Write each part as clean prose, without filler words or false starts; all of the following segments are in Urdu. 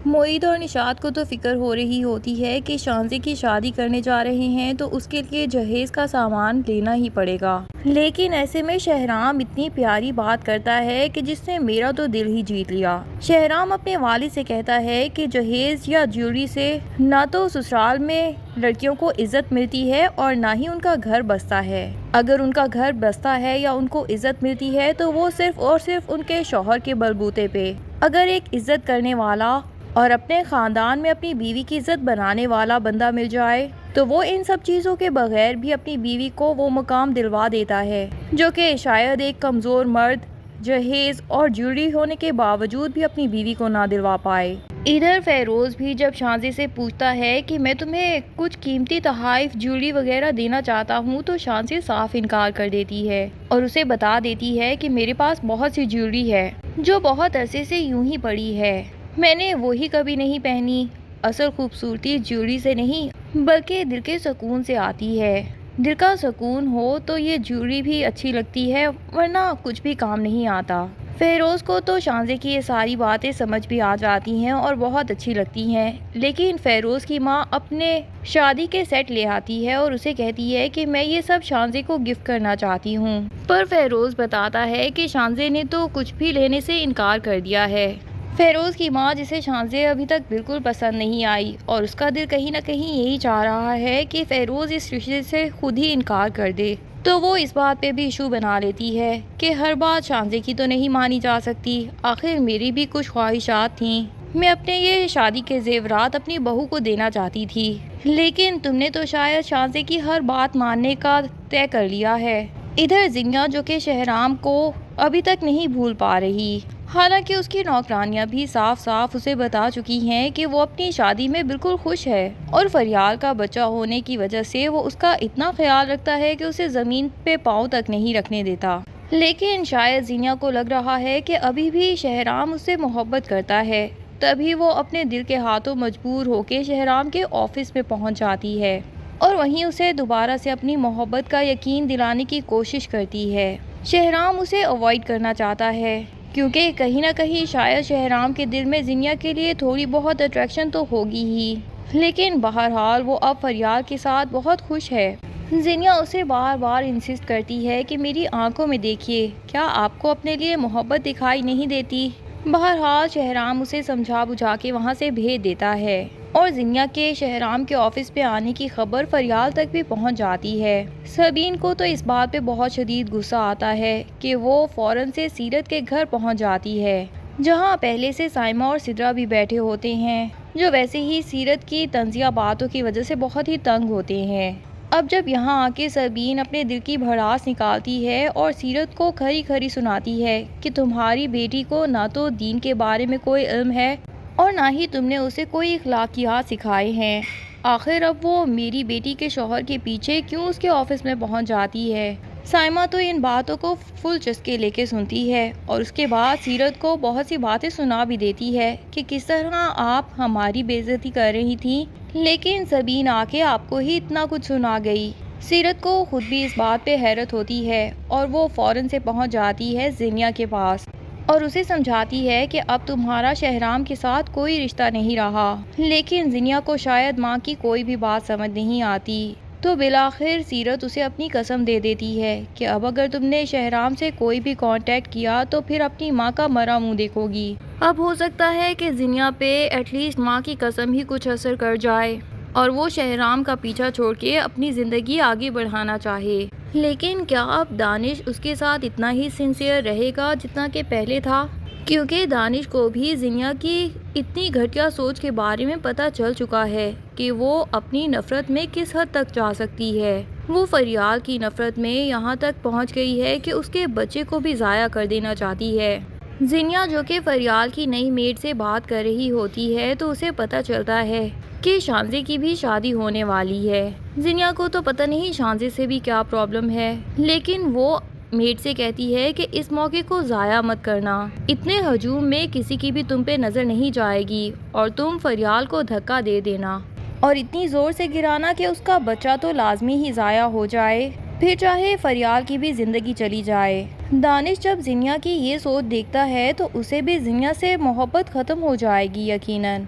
معید اور نشاط کو تو فکر ہو رہی ہوتی ہے کہ شانزی کی شادی کرنے جا رہے ہیں تو اس کے لیے جہیز کا سامان لینا ہی پڑے گا، لیکن ایسے میں شہرام اتنی پیاری بات کرتا ہے کہ جس نے میرا تو دل ہی جیت لیا۔ شہرام اپنے والد سے کہتا ہے کہ جہیز یا جیوری سے نہ تو سسرال میں لڑکیوں کو عزت ملتی ہے اور نہ ہی ان کا گھر بستا ہے۔ اگر ان کا گھر بستا ہے یا ان کو عزت ملتی ہے تو وہ صرف اور صرف ان کے شوہر کے بلبوتے پہ۔ اگر ایک عزت کرنے والا اور اپنے خاندان میں اپنی بیوی کی عزت بنانے والا بندہ مل جائے تو وہ ان سب چیزوں کے بغیر بھی اپنی بیوی کو وہ مقام دلوا دیتا ہے جو کہ شاید ایک کمزور مرد جہیز اور جیوری ہونے کے باوجود بھی اپنی بیوی کو نہ دلوا پائے۔ ادھر فیروز بھی جب شانزی سے پوچھتا ہے کہ میں تمہیں کچھ قیمتی تحائف جیوری وغیرہ دینا چاہتا ہوں تو شانزی صاف انکار کر دیتی ہے اور اسے بتا دیتی ہے کہ میرے پاس بہت سی جیوری ہے جو بہت عرصے سے یوں ہی پڑی ہے، میں نے وہی کبھی نہیں پہنی۔ اصل خوبصورتی جیوری سے نہیں بلکہ دل کے سکون سے آتی ہے، دل کا سکون ہو تو یہ جیوری بھی اچھی لگتی ہے ورنہ کچھ بھی کام نہیں آتا۔ فیروز کو تو شانزی کی یہ ساری باتیں سمجھ بھی آ جاتی ہیں اور بہت اچھی لگتی ہیں، لیکن فیروز کی ماں اپنے شادی کے سیٹ لے آتی ہے اور اسے کہتی ہے کہ میں یہ سب شانزی کو گفٹ کرنا چاہتی ہوں، پر فیروز بتاتا ہے کہ شانزی نے تو کچھ بھی لینے سے انکار کر دیا ہے۔ فیروز کی ماں جسے شانزی ابھی تک بالکل پسند نہیں آئی اور اس کا دل کہیں نہ کہیں یہی چاہ رہا ہے کہ فیروز اس رشتے سے خود ہی انکار کر دے، تو وہ اس بات پہ بھی ایشو بنا لیتی ہے کہ ہر بات شانزی کی تو نہیں مانی جا سکتی، آخر میری بھی کچھ خواہشات تھیں، میں اپنے یہ شادی کے زیورات اپنی بہو کو دینا چاہتی تھی، لیکن تم نے تو شاید شانزی کی ہر بات ماننے کا طے کر لیا ہے۔ ادھر زینیا جو کہ شہرام کو ابھی تک نہیں بھول پا رہی، حالانکہ اس کی نوکرانیاں بھی صاف صاف اسے بتا چکی ہیں کہ وہ اپنی شادی میں بالکل خوش ہے اور فریال کا بچہ ہونے کی وجہ سے وہ اس کا اتنا خیال رکھتا ہے کہ اسے زمین پہ پاؤں تک نہیں رکھنے دیتا، لیکن شاید زینیا کو لگ رہا ہے کہ ابھی بھی شہرام اس سے محبت کرتا ہے، تبھی وہ اپنے دل کے ہاتھوں مجبور ہو کے شہرام کے آفس میں پہنچ جاتی ہے اور وہیں اسے دوبارہ سے اپنی محبت کا یقین دلانے کی کوشش کرتی ہے۔ شہرام اسے اوائڈ کرنا چاہتا ہے کیونکہ کہیں نہ کہیں شاید شہرام کے دل میں زینیا کے لیے تھوڑی بہت اٹریکشن تو ہوگی ہی، لیکن بہرحال وہ اب فریال کے ساتھ بہت خوش ہے۔ زینیا اسے بار بار انسسٹ کرتی ہے کہ میری آنکھوں میں دیکھیے، کیا آپ کو اپنے لیے محبت دکھائی نہیں دیتی؟ بہرحال شہرام اسے سمجھا بجھا کے وہاں سے بھیج دیتا ہے اور زینیا کے شہرام کے آفس پہ آنے کی خبر فریال تک بھی پہنچ جاتی ہے۔ سبین کو تو اس بات پہ بہت شدید غصہ آتا ہے کہ وہ فوراً سے سیرت کے گھر پہنچ جاتی ہے جہاں پہلے سے سائمہ اور سدرا بھی بیٹھے ہوتے ہیں جو ویسے ہی سیرت کی طنزیہ باتوں کی وجہ سے بہت ہی تنگ ہوتے ہیں۔ اب جب یہاں آ کے سبین اپنے دل کی بھڑاس نکالتی ہے اور سیرت کو کھری کھری سناتی ہے کہ تمہاری بیٹی کو نہ تو دین کے بارے میں کوئی علم ہے اور نہ ہی تم نے اسے کوئی اخلاقیات سکھائے ہیں، آخر اب وہ میری بیٹی کے شوہر کے پیچھے کیوں اس کے آفس میں پہنچ جاتی ہے۔ سائمہ تو ان باتوں کو فل چسکے لے کے سنتی ہے اور اس کے بعد سیرت کو بہت سی باتیں سنا بھی دیتی ہے کہ کس طرح آپ ہماری بے عزتی کر رہی تھی، لیکن سبین آ کے آپ کو ہی اتنا کچھ سنا گئی۔ سیرت کو خود بھی اس بات پہ حیرت ہوتی ہے اور وہ فوراً سے پہنچ جاتی ہے زینیا کے پاس اور اسے سمجھاتی ہے کہ اب تمہارا شہرام کے ساتھ کوئی رشتہ نہیں رہا، لیکن زینیا کو شاید ماں کی کوئی بھی بات سمجھ نہیں آتی، تو بالآخر سیرت اسے اپنی قسم دے دیتی ہے کہ اب اگر تم نے شہرام سے کوئی بھی کانٹیکٹ کیا تو پھر اپنی ماں کا مرا منہ دیکھو گی۔ اب ہو سکتا ہے کہ زینیا پہ ایٹ لیسٹ ماں کی قسم ہی کچھ اثر کر جائے اور وہ شہرام کا پیچھا چھوڑ کے اپنی زندگی آگے بڑھانا چاہے، لیکن کیا اب دانش اس کے ساتھ اتنا ہی سنسیئر رہے گا جتنا کہ پہلے تھا؟ کیونکہ دانش کو بھی زینیا کی اتنی گھٹیا سوچ کے بارے میں پتہ چل چکا ہے کہ وہ اپنی نفرت میں کس حد تک جا سکتی ہے۔ وہ فریال کی نفرت میں یہاں تک پہنچ گئی ہے کہ اس کے بچے کو بھی ضائع کر دینا چاہتی ہے۔ زینیا جو کہ فریال کی نئی میڈ سے بات کر رہی ہوتی ہے تو اسے پتہ چلتا ہے کہ شانزی کی بھی شادی ہونے والی ہے۔ زینیا کو تو پتہ نہیں شانزی سے بھی کیا پرابلم ہے، لیکن وہ میڈ سے کہتی ہے کہ اس موقع کو ضائع مت کرنا، اتنے ہجوم میں کسی کی بھی تم پہ نظر نہیں جائے گی اور تم فریال کو دھکا دے دینا اور اتنی زور سے گرانا کہ اس کا بچہ تو لازمی ہی ضائع ہو جائے۔ پھر چاہے فریال کی بھی زندگی چلی جائے۔ دانش جب زینیا کی یہ سوچ دیکھتا ہے تو اسے بھی زینیا سے محبت ختم ہو جائے گی یقیناً،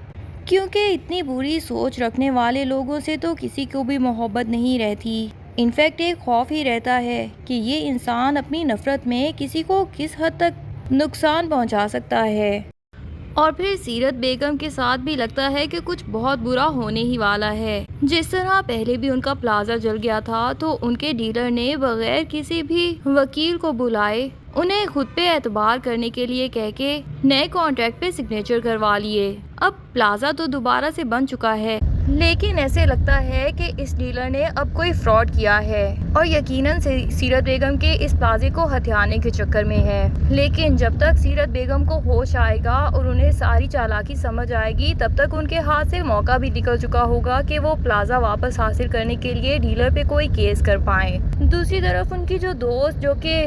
کیونکہ اتنی بری سوچ رکھنے والے لوگوں سے تو کسی کو بھی محبت نہیں رہتی۔ انفیکٹ ایک خوف ہی رہتا ہے کہ یہ انسان اپنی نفرت میں کسی کو کس حد تک نقصان پہنچا سکتا ہے۔ اور پھر سیرت بیگم کے ساتھ بھی لگتا ہے کہ کچھ بہت برا ہونے ہی والا ہے۔ جس طرح پہلے بھی ان کا پلازا جل گیا تھا تو ان کے ڈیلر نے بغیر کسی بھی وکیل کو بلائے انہیں خود پہ اعتبار کرنے کے لیے کہہ کے نئے کانٹریکٹ پہ سگنیچر کروا لیے۔ اب پلازا تو دوبارہ سے بن چکا ہے، لیکن ایسے لگتا ہے کہ اس ڈیلر نے اب کوئی فراڈ کیا ہے اور یقیناً سیرت بیگم کے اس پلازے کو ہتھیانے کے چکر میں ہے۔ لیکن جب تک سیرت بیگم کو ہوش آئے گا اور انہیں ساری چالاکی سمجھ آئے گی، تب تک ان کے ہاتھ سے موقع بھی نکل چکا ہوگا کہ وہ پلازا واپس حاصل کرنے کے لیے ڈیلر پہ کوئی کیس کر پائیں۔ دوسری طرف ان کی جو دوست جو کہ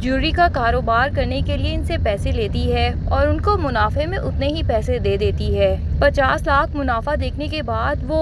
جوری کا کاروبار کرنے کے لیے ان سے پیسے لیتی ہے اور ان کو منافع میں اتنے ہی پیسے دے دیتی ہے، 50 لاکھ منافع دیکھنے کے بعد وہ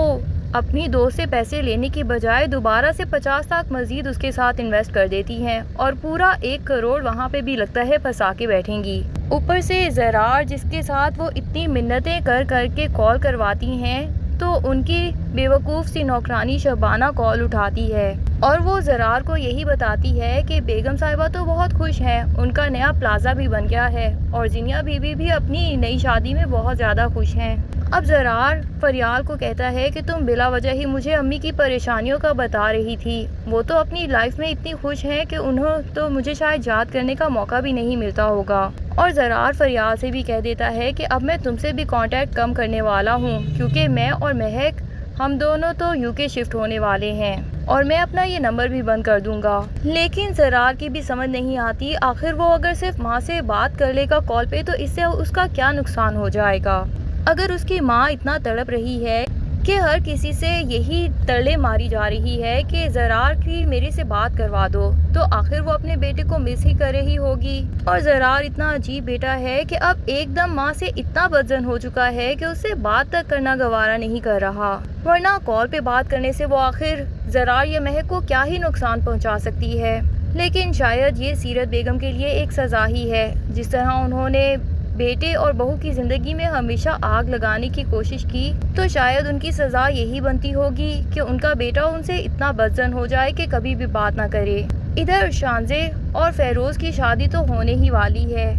اپنی دوست سے پیسے لینے کی بجائے دوبارہ سے 50 لاکھ مزید اس کے ساتھ انویسٹ کر دیتی ہیں اور پورا 1 کروڑ وہاں پہ بھی لگتا ہے پھنسا کے بیٹھیں گی۔ اوپر سے زرار جس کے ساتھ وہ اتنی منتیں کر کر کے کال کرواتی ہیں تو ان کی بیوقوف سی نوکرانی شبانہ کال اٹھاتی ہے اور وہ زرار کو یہی بتاتی ہے کہ بیگم صاحبہ تو بہت خوش ہیں، ان کا نیا پلازا بھی بن گیا ہے اور زینیا بیوی بھی اپنی نئی شادی میں بہت زیادہ خوش ہیں۔ اب زرار فریال کو کہتا ہے کہ تم بلا وجہ ہی مجھے امی کی پریشانیوں کا بتا رہی تھی، وہ تو اپنی لائف میں اتنی خوش ہیں کہ انہوں تو مجھے شاید یاد کرنے کا موقع بھی نہیں ملتا ہوگا۔ اور زرار فریال سے بھی کہہ دیتا ہے کہ اب میں تم سے بھی کانٹیکٹ کم کرنے والا ہوں، کیونکہ میں اور مہک ہم دونوں تو UK شفٹ ہونے والے ہیں اور میں اپنا یہ نمبر بھی بند کر دوں گا۔ لیکن زرار کی بھی سمجھ نہیں آتی، آخر وہ اگر صرف ماں سے بات کر لے گا کال پہ تو اس سے اس کا کیا نقصان ہو جائے گا؟ اگر اس کی ماں اتنا تڑپ رہی ہے کہ ہر کسی سے یہی ترلے ماری جا رہی ہے کہ زرار کی میرے سے بات کروا دو، تو آخر وہ اپنے بیٹے کو مس ہی کر رہی ہوگی۔ اور زرار اتنا عجیب بیٹا ہے کہ اب ایک دم ماں سے اتنا بدزن ہو چکا ہے کہ اس سے بات تک کرنا گوارا نہیں کر رہا، ورنہ کال پہ بات کرنے سے وہ آخر زرار یا مہک کو کیا ہی نقصان پہنچا سکتی ہے۔ لیکن شاید یہ سیرت بیگم کے لیے ایک سزا ہی ہے، جس طرح انہوں نے بیٹے اور بہو کی زندگی میں ہمیشہ آگ لگانے کی کوشش کی، تو شاید ان کی سزا یہی بنتی ہوگی کہ ان کا بیٹا ان سے اتنا بدزن ہو جائے کہ کبھی بھی بات نہ کرے۔ ادھر شانزے اور فیروز کی شادی تو ہونے ہی والی ہے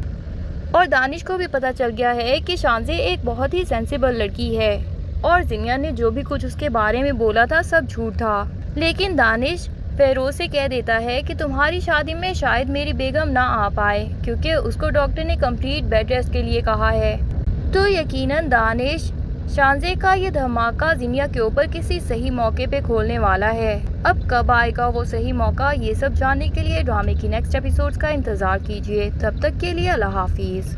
اور دانش کو بھی پتہ چل گیا ہے کہ شانزے ایک بہت ہی سینسیبل لڑکی ہے اور زینیا نے جو بھی کچھ اس کے بارے میں بولا تھا سب جھوٹ تھا۔ لیکن دانش فیروز سے کہہ دیتا ہے کہ تمہاری شادی میں شاید میری بیگم نہ آ پائے کیونکہ اس کو ڈاکٹر نے کمپلیٹ بیڈ ریسٹ کے لیے کہا ہے۔ تو یقیناً دانش شانزے کا یہ دھماکہ زینیا کے اوپر کسی صحیح موقع پہ کھولنے والا ہے۔ اب کب آئے گا وہ صحیح موقع، یہ سب جاننے کے لیے ڈرامے کی نیکسٹ ایپیسوڈز کا انتظار کیجیے۔ تب تک کے لیے اللہ حافظ۔